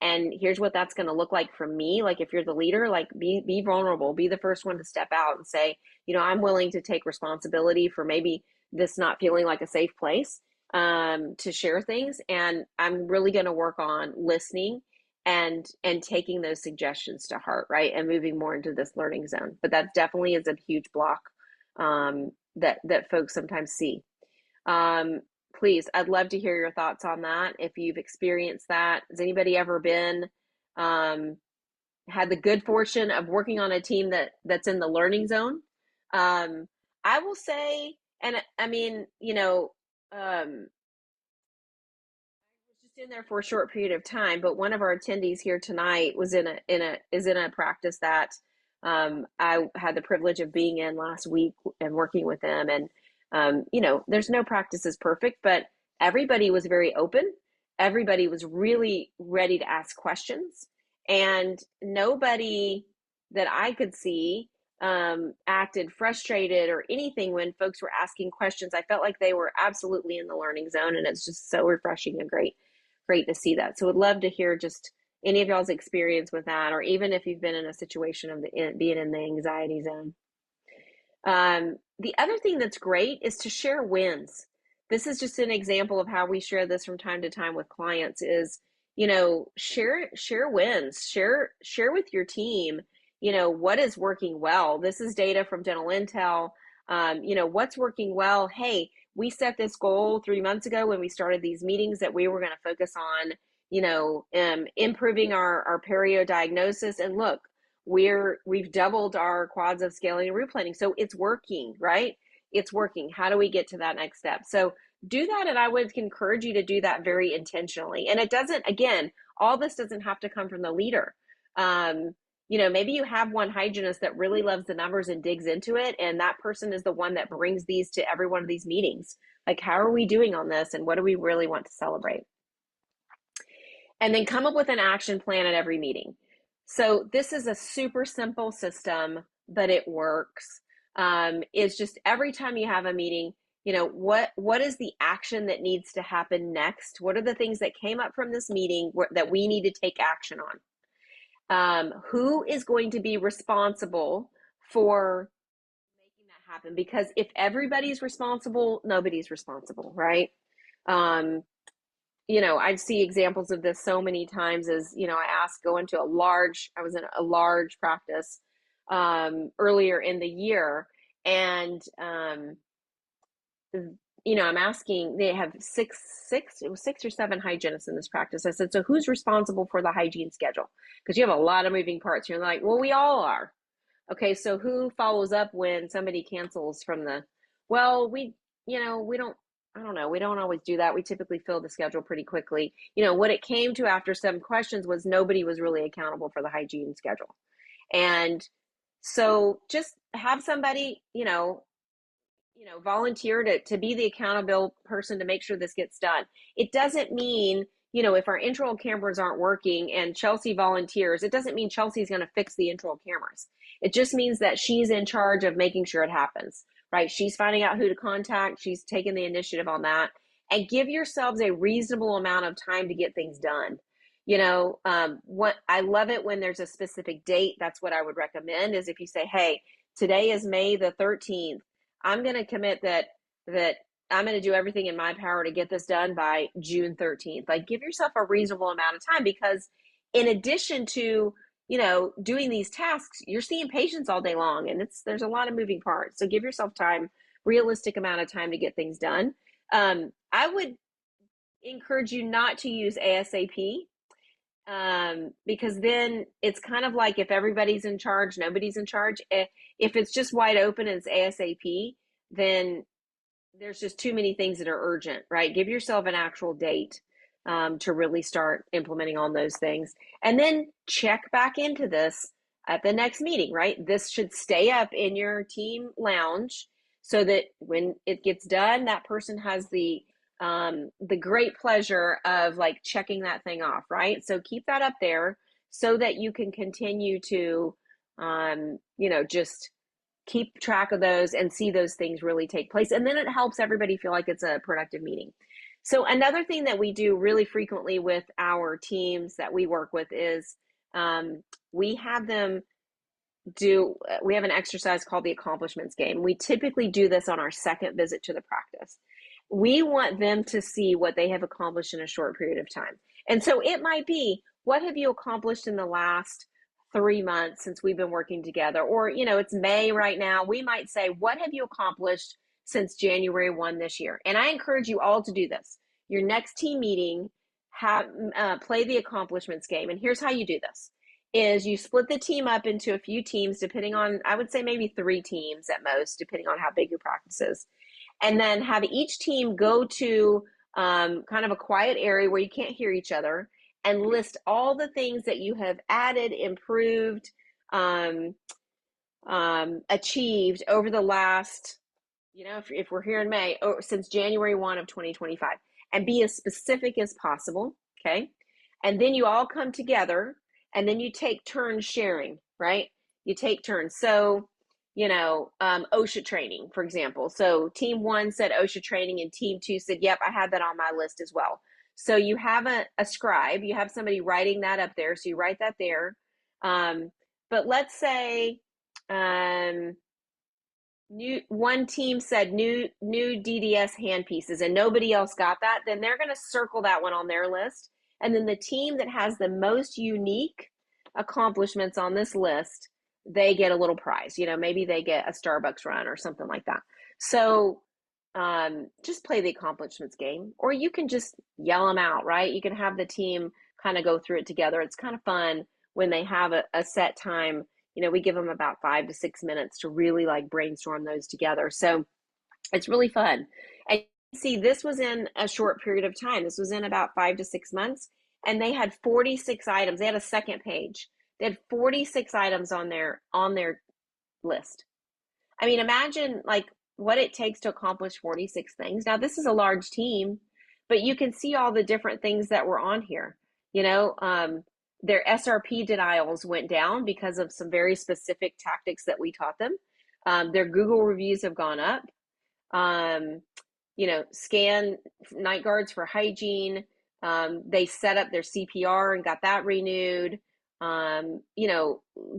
And here's what that's going to look like from me. Like if you're the leader, like be vulnerable, be the first one to step out and say, I'm willing to take responsibility for maybe this not feeling like a safe place, to share things. And I'm really going to work on listening and taking those suggestions to heart, right? And moving more into this learning zone. But that definitely is a huge block, that folks sometimes see. Um, Please, I'd love to hear your thoughts on that. If you've experienced that, has anybody ever been, um, had the good fortune of working on a team that's in the learning zone? Um, I will say, and I mean, was just in there for a short period of time, but one of our attendees here tonight was is in a practice that, I had the privilege of being in last week and working with them. And there's no practice is perfect, but everybody was very open. Everybody was really ready to ask questions, and nobody that I could see acted frustrated or anything when folks were asking questions. I felt like they were absolutely in the learning zone, and it's just so refreshing and great to see that. So would love to hear just any of y'all's experience with that, or even if you've been in a situation of being in the anxiety zone. The other thing that's great is to share wins. This is just an example of how we share this from time to time with clients is, share wins, share with your team, what is working well. This is data from Dental Intel. What's working well. Hey, we set this goal 3 months ago when we started these meetings that we were going to focus on, improving our perio diagnosis. And look, we've doubled our quads of scaling and root planing. So it's working, right? It's working. How do we get to that next step? So do that. And I would encourage you to do that very intentionally. And it doesn't, again, all this doesn't have to come from the leader. Maybe you have one hygienist that really loves the numbers and digs into it, and that person is the one that brings these to every one of these meetings. Like, how are we doing on this, and what do we really want to celebrate? And then come up with an action plan at every meeting. So this is a super simple system, but it works. It's just every time you have a meeting, what is the action that needs to happen next? What are the things that came up from this meeting that we need to take action on? Who is going to be responsible for making that happen? Because if everybody's responsible, nobody's responsible, right? I'd see examples of this so many times as, I was in a large practice earlier in the year, and I'm asking, they have it was 6 or 7 hygienists in this practice. I said, so who's responsible for the hygiene schedule? Because you have a lot of moving parts. You're like, well, we all are. Okay, so who follows up when somebody cancels from well, we don't, I don't know, we don't always do that. We typically fill the schedule pretty quickly. What it came to after some questions was nobody was really accountable for the hygiene schedule. And so just have somebody, volunteer to be the accountable person to make sure this gets done. It doesn't mean, if our intraoral cameras aren't working and Chelsea volunteers, it doesn't mean Chelsea's going to fix the intraoral cameras. It just means that she's in charge of making sure it happens, right? She's finding out who to contact. She's taking the initiative on that. And give yourselves a reasonable amount of time to get things done. What I love it when there's a specific date. That's what I would recommend is if you say, hey, today is May the 13th. I'm going to commit that I'm going to do everything in my power to get this done by June 13th. Like, give yourself a reasonable amount of time, because in addition to, doing these tasks, you're seeing patients all day long, and there's a lot of moving parts. So give yourself time, realistic amount of time to get things done. I would encourage you not to use ASAP, because then it's kind of like if everybody's in charge, nobody's in charge. If it's just wide open and it's ASAP, then there's just too many things that are urgent, right? Give yourself an actual date to really start implementing on those things. And then check back into this at the next meeting, right? This should stay up in your team lounge so that when it gets done, that person has the the great pleasure of like checking that thing off, right? So keep that up there so that you can continue to, just keep track of those and see those things really take place. And then it helps everybody feel like it's a productive meeting. So another thing that we do really frequently with our teams that we work with is we have them we have an exercise called the accomplishments game. We typically do this on our second visit to the practice. We want them to see what they have accomplished in a short period of time. And so it might be, what have you accomplished in the last 3 months since we've been working together? Or, it's May right now. We might say, what have you accomplished since January 1 this year? And I encourage you all to do this. Your next team meeting, play the accomplishments game. And here's how you do this is you split the team up into a few teams, depending on, I would say maybe 3 teams at most, depending on how big your practice is. And then have each team go to kind of a quiet area where you can't hear each other and list all the things that you have added, improved, achieved over the last, if we're here in May, since January 1 of 2025, and be as specific as possible, okay? And then you all come together and then you take turns sharing, right? You take turns. So, OSHA training, for example. So team 1 said OSHA training and team 2 said, yep, I had that on my list as well. So you have a scribe, you have somebody writing that up there. So you write that there. But let's say one team said new DDS handpieces and nobody else got that, then they're going to circle that one on their list. And then the team that has the most unique accomplishments on this list, they get a little prize. Maybe they get a Starbucks run or something like that. So just play the accomplishments game, or you can just yell them out, right? You can have the team kind of go through it together. It's kind of fun when they have a set time. We give them about 5 to 6 minutes to really like brainstorm those together. So it's really fun. And see, this was in a short period of time. This was in about 5 to 6 months. And they had 46 items. They had a second page. They had 46 items on their list. I mean, imagine like what it takes to accomplish 46 things. Now, this is a large team, but you can see all the different things that were on here. Their SRP denials went down because of some very specific tactics that we taught them. Their Google reviews have gone up. Scan night guards for hygiene. They set up their CPR and got that renewed.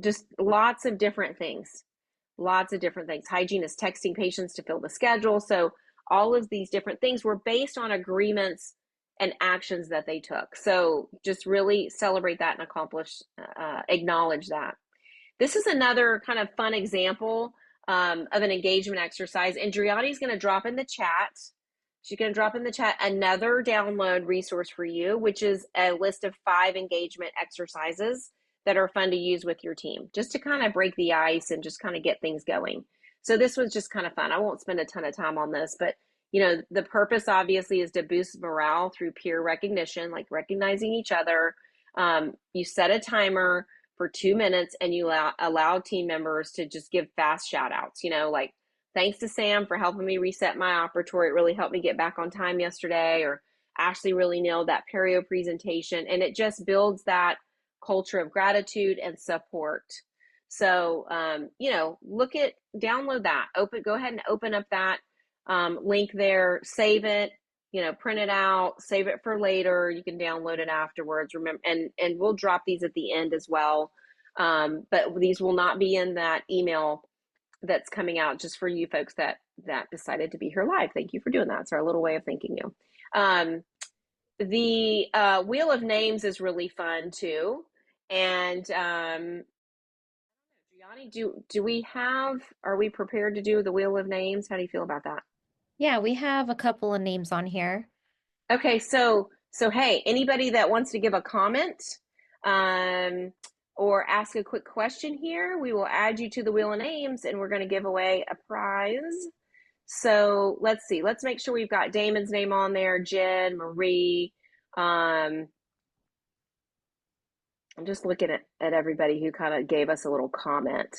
Just lots of different things. Lots of different things. Hygiene is texting patients to fill the schedule. So all of these different things were based on agreements and actions that they took. So just really celebrate that and acknowledge that. This is another kind of fun example of an engagement exercise. And Driani's going to drop in the chat. She's going to drop in the chat another download resource for you, which is a list of 5 engagement exercises that are fun to use with your team, just to kind of break the ice and just kind of get things going. So this was just kind of fun. I won't spend a ton of time on this, but the purpose obviously is to boost morale through peer recognition, like recognizing each other. You set a timer for 2 minutes and you allow team members to just give fast shout outs, like, thanks to Sam for helping me reset my operatory. It really helped me get back on time yesterday. Or Ashley really nailed that perio presentation. And it just builds that culture of gratitude and support. So, download that, go ahead and open up that link there, save it, print it out, save it for later. You can download it afterwards. Remember, and we'll drop these at the end as well. But these will not be in that email that's coming out, just for you folks that decided to be here live. Thank you for doing that. It's our little way of thanking you. The wheel of names is really fun too. And Gianni, are we prepared to do the wheel of names? How do you feel about that? Yeah, we have a couple of names on here. Okay, so hey, anybody that wants to give a comment or ask a quick question here, we will add you to the wheel of names and we're going to give away a prize. So let's see. Let's make sure we've got Damon's name on there, Jen, Marie. I'm just looking at everybody who kind of gave us a little comment.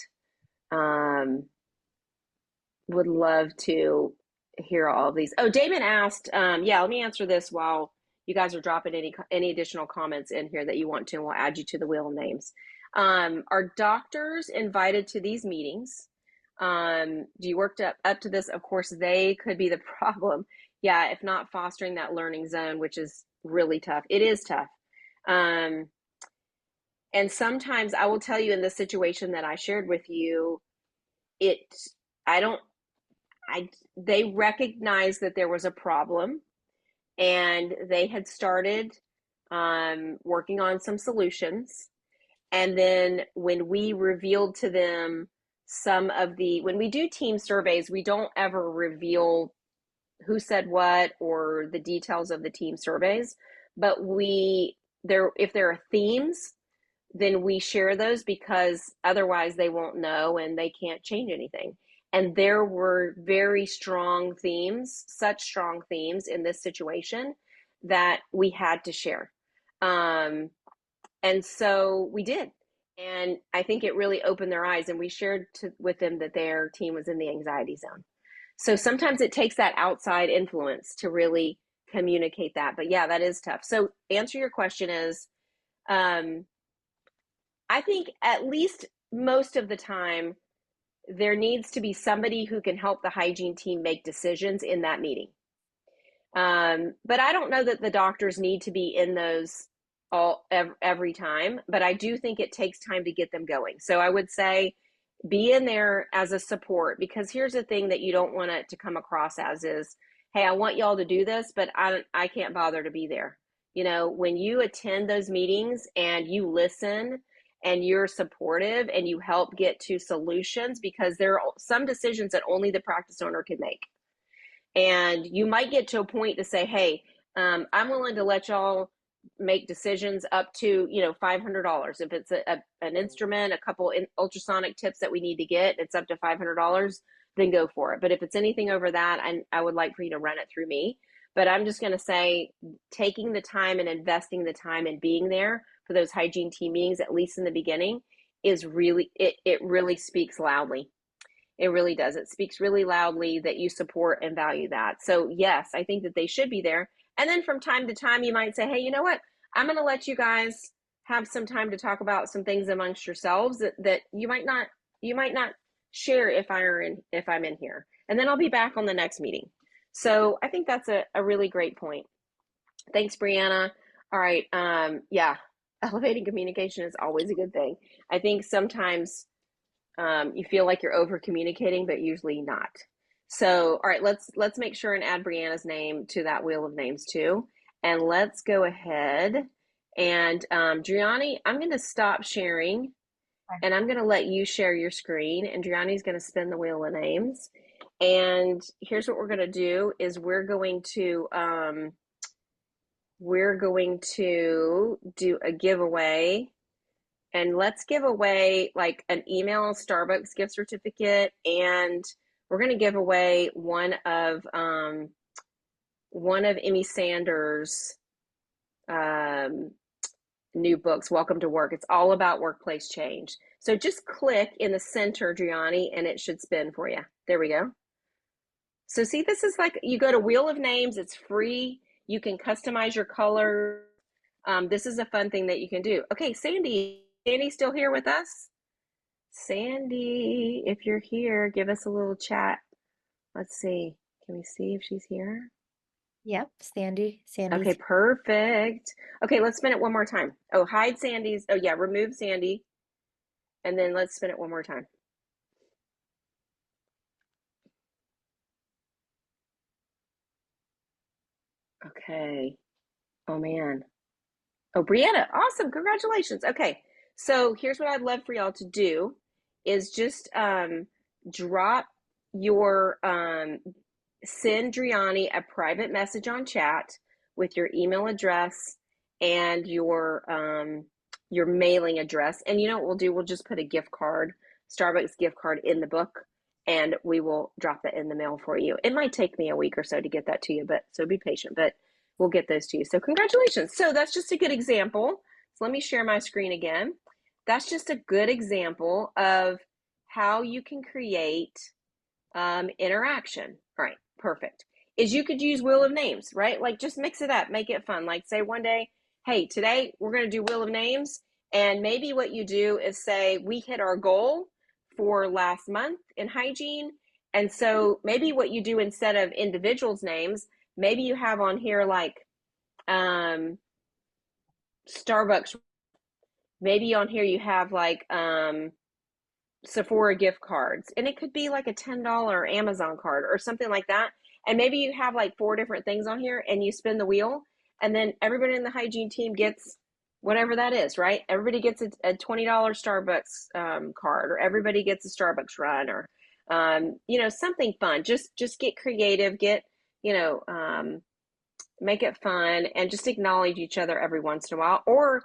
Would love to, hear all of these. Oh, Damon asked, yeah, let me answer this while you guys are dropping any additional comments in here that you want to, and we'll add you to the wheel of names. Are doctors invited to these meetings? Do you work up to this? Of course, they could be the problem. Yeah, if not fostering that learning zone, which is really tough. It is tough. Um, and sometimes I will tell you in the situation that I shared with you, it, I don't, they recognized that there was a problem and they had started working on some solutions. And then when we revealed to them when we do team surveys, we don't ever reveal who said what or the details of the team surveys, but if there are themes, then we share those because otherwise they won't know and they can't change anything. And there were very strong themes, such strong themes in this situation that we had to share. And so we did. And I think it really opened their eyes. And we shared with them that their team was in the anxiety zone. So sometimes it takes that outside influence to really communicate that. But yeah, that is tough. So answer your question is, I think at least most of the time, there needs to be somebody who can help the hygiene team make decisions in that meeting. But I don't know that the doctors need to be in those every time, but I do think it takes time to get them going. So I would say be in there as a support, because here's the thing that you don't want it to come across as is, hey, I want y'all to do this, but I can't bother to be there. You know, when you attend those meetings and you listen and you're supportive and you help get to solutions, because there are some decisions that only the practice owner can make. And you might get to a point to say, hey, I'm willing to let y'all make decisions up to, $500. If it's an instrument, a couple ultrasonic tips that we need to get, it's up to $500, then go for it. But if it's anything over that, I would like for you to run it through me. But I'm just going to say, taking the time and investing the time and being there for those hygiene team meetings, at least in the beginning, is really, it really speaks loudly. It really does. It speaks really loudly that you support and value that. So yes, I think that they should be there. And then from time to time, you might say, hey, you know what? I'm going to let you guys have some time to talk about some things amongst yourselves that you might not share if I'm in here. And then I'll be back on the next meeting. So I think that's a really great point. Thanks, Brianna. All right. Yeah, elevating communication is always a good thing. I think sometimes you feel like you're over communicating, but usually not. So, all right, let's make sure and add Brianna's name to that wheel of names too. And let's go ahead and Driani, I'm going to stop sharing and I'm going to let you share your screen. And Driani's going to spin the wheel of names. And here's what we're going to do is we're going to do a giveaway. And let's give away like an email Starbucks gift certificate, and we're going to give away one of Emmy Sanders' new books, Welcome to Work. It's all about workplace change. So just click in the center, Gianni, and it should spin for you. There we go. So see, this is like, you go to Wheel of Names, it's free. You can customize your color. This is a fun thing that you can do. Okay, Sandy still here with us? Sandy, if you're here, give us a little chat. Let's see. Can we see if she's here? Yep, Sandy's. Okay, perfect. Okay, let's spin it one more time. Oh, hide Sandy's. Oh, yeah, remove Sandy. And then let's spin it one more time. Okay. Oh, man. Oh, Brianna, awesome. Congratulations. Okay, so here's what I'd love for y'all to do is just drop your, send Driani a private message on chat with your email address and your mailing address. And you know what we'll do? We'll just put a gift card, Starbucks gift card in the book, and we will drop that in the mail for you. It might take me a week or so to get that to you, but so be patient. But we'll get those to you. So congratulations. So that's just a good example. So let me share my screen again. That's just a good example of how you can create interaction. All right, perfect, is you could use Wheel of Names, right? Like just mix it up, make it fun. Like say one day, hey, today we're going to do Wheel of Names. And maybe what you do is say, we hit our goal for last month in hygiene. And so maybe what you do instead of individuals' names, maybe you have on here like Starbucks. Maybe on here you have like Sephora gift cards, and it could be like a $10 Amazon card or something like that. And maybe you have like four different things on here and you spin the wheel, and then everybody in the hygiene team gets whatever that is, right? Everybody gets a $20 Starbucks card, or everybody gets a Starbucks run, or something fun. Just get creative, get you know make it fun, and just acknowledge each other every once in a while. Or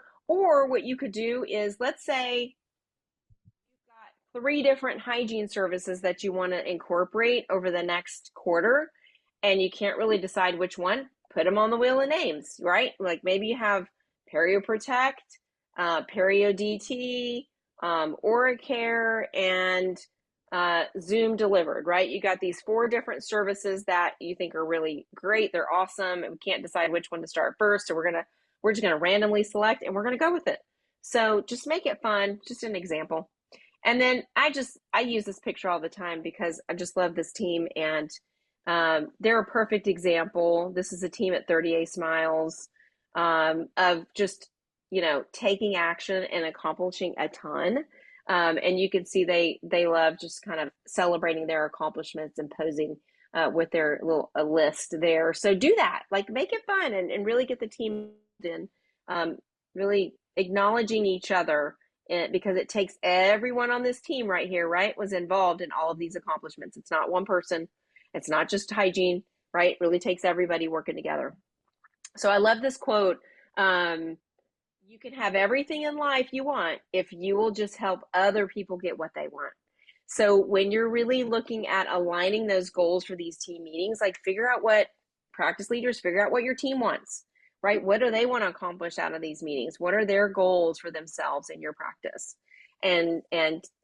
what you could do is, let's say got three different hygiene services that you want to incorporate over the next quarter, and you can't really decide which one, put them on the wheel of names, right? Like maybe you have Perio Protect, Perio DT, Oracare, and Zoom Delivered, right? You got these four different services that you think are really great. They're awesome, and we can't decide which one to start first, so we're just gonna randomly select, and we're gonna go with it. So just make it fun. Just an example. And then I use this picture all the time because I just love this team, and they're a perfect example. This is a team at 30A Smiles, of just taking action and accomplishing a ton. And you can see they love just kind of celebrating their accomplishments and posing with their little a list there. So do that, like make it fun, and really get the team in, really acknowledging each other, because it takes everyone on this team right here, right, was involved in all of these accomplishments. It's not one person. It's not just hygiene, right? It really takes everybody working together. So I love this quote. You can have everything in life you want if you will just help other people get what they want. So when you're really looking at aligning those goals for these team meetings, like figure out what practice leaders, figure out what your team wants, right? What do they want to accomplish out of these meetings? What are their goals for themselves in your practice? And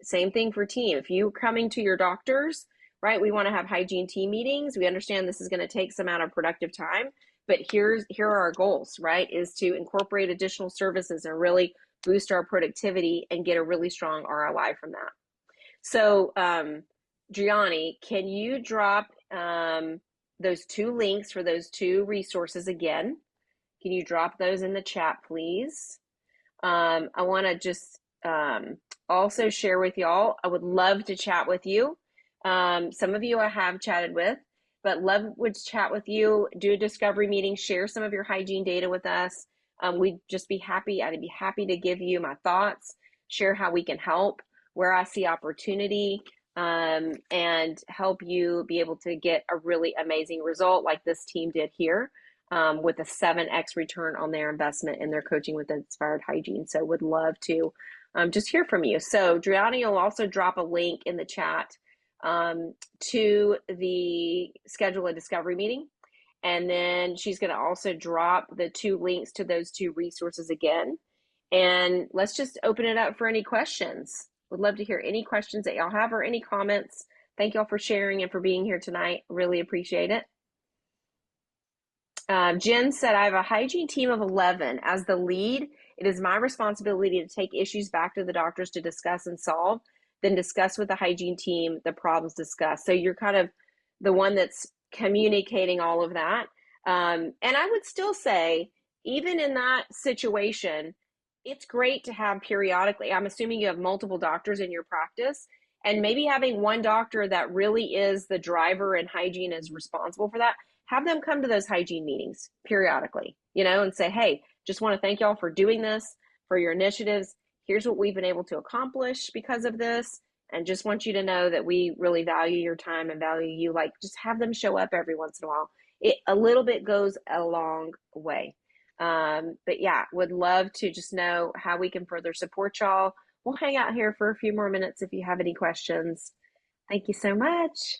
same thing for team. If you're coming to your doctors, right, we want to have hygiene team meetings. We understand this is going to take some amount of productive time, but here are our goals, right, is to incorporate additional services and really boost our productivity and get a really strong ROI from that. So, Driani, can you drop those two links for those two resources again? Can you drop those in the chat, please? I want to just also share with y'all, I would love to chat with you. Some of you I have chatted with, but love would chat with you, do a discovery meeting, share some of your hygiene data with us. We'd just be happy. I'd be happy to give you my thoughts, share how we can help, where I see opportunity, and help you be able to get a really amazing result like this team did here, with a 7x return on their investment in their coaching with inspired hygiene. So would love to just hear from you. So Driani will also drop a link in the chat to the schedule a discovery meeting. And then she's going to also drop the two links to those two resources again. And let's just open it up for any questions. Would love to hear any questions that y'all have or any comments. Thank y'all for sharing and for being here tonight. Really appreciate it. Jen said, I have a hygiene team of 11. As the lead, it is my responsibility to take issues back to the doctors to discuss and solve, then discuss with the hygiene team the problems discussed. So you're kind of the one that's communicating all of that. And I would still say, even in that situation, it's great to have periodically, I'm assuming you have multiple doctors in your practice, and maybe having one doctor that really is the driver and hygiene is responsible for that. Have them come to those hygiene meetings periodically, and say, hey, just want to thank y'all for doing this, for your initiatives. Here's what we've been able to accomplish because of this. And just want you to know that we really value your time and value you. Like, just have them show up every once in a while. A little bit goes a long way. But yeah, would love to just know how we can further support y'all. We'll hang out here for a few more minutes if you have any questions. Thank you so much.